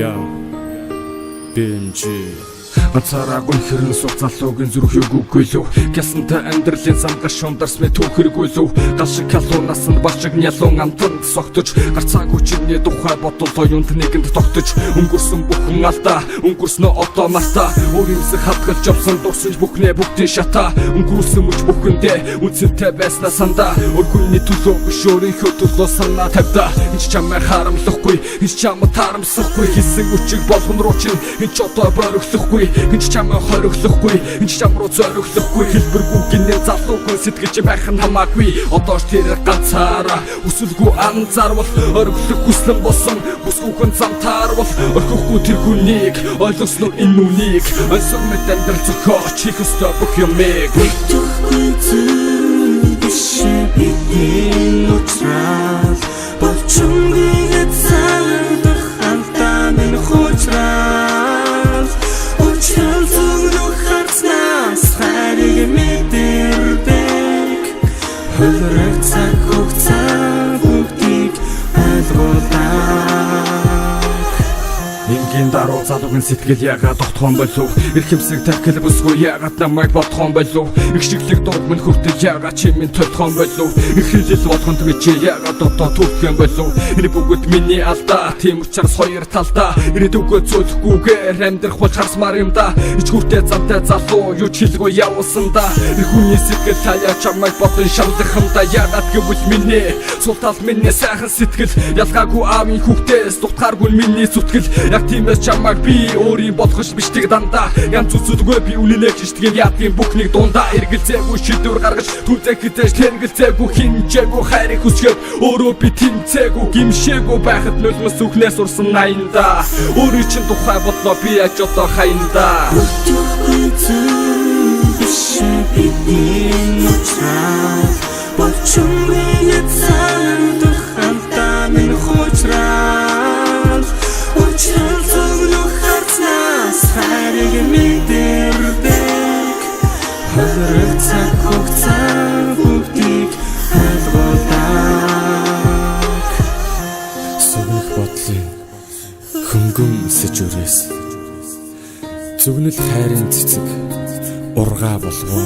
Я Бэнжи Ганцаараагүй хэрнэ сух залуугийн зүрх үгүй лөө. Гэсэнтэй амьдралын замгаш шундарс мэ түүхэргүй лөө. Гал шиг халуунаас нь башиг нялуун амтанд согтож гарцаагүй чиний тухай бодол оюунд нэгэнд тогтож өнгөрсөн бүхэн алдаа өнгөрснөө одоо мартаа өөрийнхөө хатгалж авсан дурсаж бүхнээ бүгдийн шатаа өнгөрүүлсэн мөч бүхэндээ үнцэнтэй байснаа сандаа өргөний төлөө биш өөрийнхөө төлөө санаа тавьда энэ чамайг харамлахгүй энэ чамд тарамсахгүй хийсэн үчиг болгон руу чин энэ ч одоо боригдохгүй энэ чамайг хориглохгүй энэ чам руу зориглохгүй хэлбэргүй гинэ залуугүй сэтгэж байх нь хамаагүй одоо ч тэр ганцаараа өсөлгүй анзаарвал оргилох хүслэн болсон бүсгүйхэн замтаарвал орхихгүй тэр хүнийг ойлгосноо энэ нүнийг альсар мэд амьдрал зохиоч хийх ёстой бүх юмыг Бүтэхгүй зүйл биш бидний уучрал болчмгийн цаадах хамтаа минь хуучрал уучрал зүгнөх харцнаас хайрыг мэдэрдэг хөлрөх цаг хугацаа бүгдийг ойлгуулдаг Ингийн даруй залуугийн сэтгэл ягаад тогтхон болов Ирэх хэмсэг тахил бүсгүй ягаад намайг бодхон болов Их шиглэг дург минь хүртэл ягаад чи минь тодхон болов Их хэлэл болгонд чи ягаад одоо төрхөн болов Энэ бүгд миний алдаа тийм учраас хоёр талдаа Ирээдүгөө зөөлөхгүйгээр амьдрах болж харсмаар юм да Ичгүүртэй замтай залуу юу ч хэлгүй явуулсан да Их хүний сэтгэл таяа чамайг бодон шамдахымда ягаад гэвэл миний сул тал миний сайхан сэтгэл ялгаагүй аавын хүүхдээс дутгааргүй миний зүтгэл тиймээс чамайг би өөрийн болгож бичдэг дандаа янз үзүүлгүй би үнэнээ хичтгэн яадгийн бүхнийг дундаа эргэлзээгүй шийдвэр гаргаж түлзэх хитэж тэргэлзээгүй хинжээгүй хайрыг хүсгээд өөрөө би тэмцээгүй гимшээгүй байхад нулимс үхнээс урсан аянда өөрийн чин тухай бодлоо би аж одоо хаянда Бүтэхгүй зүйл биш бидний уучрал болчмгийн цаадах хамтаа минь хуучрал уучрал зүгнөх харцнаас хайрыг мэдэрдэг хөлрөх цаг хугацаа бүгдийг ойлгуулдаг Сүгнэх бодлын хөнгөн сэжүрээс зүгнэл хайрын цэцэг ургаа болгоо